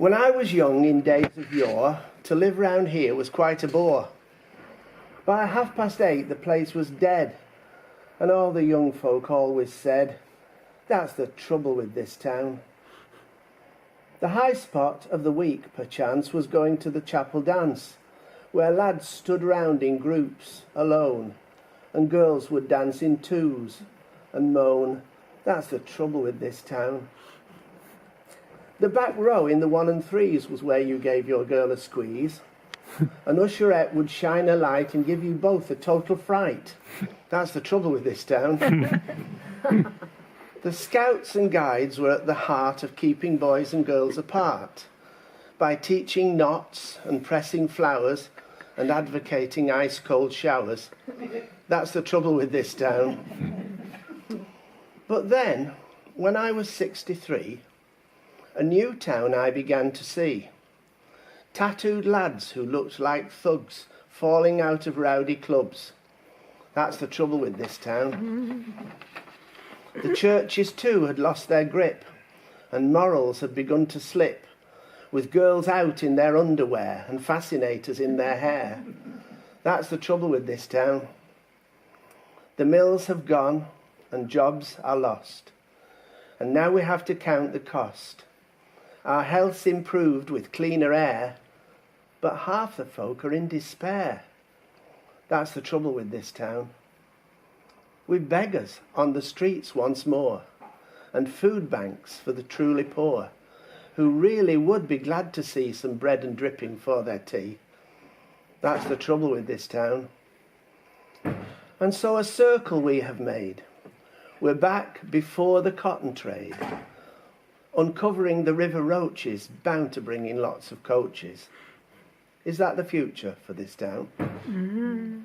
When I was young in days of yore, to live round here was quite a bore. By 8:30 the place was dead, and all the young folk always said, that's the trouble with this town. The high spot of the week, perchance, was going to the chapel dance, where lads stood round in groups, alone, and girls would dance in twos and moan, that's the trouble with this town. The back row in the 1 and 3s was where you gave your girl a squeeze. An usherette would shine a light and give you both a total fright. That's the trouble with this town. The scouts and guides were at the heart of keeping boys and girls apart by teaching knots and pressing flowers and advocating ice-cold showers. That's the trouble with this town. But then, when I was 63, a new town I began to see. Tattooed lads who looked like thugs falling out of rowdy clubs. That's the trouble with this town. The churches too had lost their grip and morals had begun to slip, with girls out in their underwear and fascinators in their hair. That's the trouble with this town. The mills have gone and jobs are lost, and now we have to count the cost. Our health's improved with cleaner air, but half the folk are in despair. That's the trouble with this town. We've beggars on the streets once more, and food banks for the truly poor, who really would be glad to see some bread and dripping for their tea. That's the trouble with this town. And so a circle we have made. We're back before the cotton trade, uncovering the river roaches, bound to bring in lots of coaches. Is that the future for this town? Mm-hmm.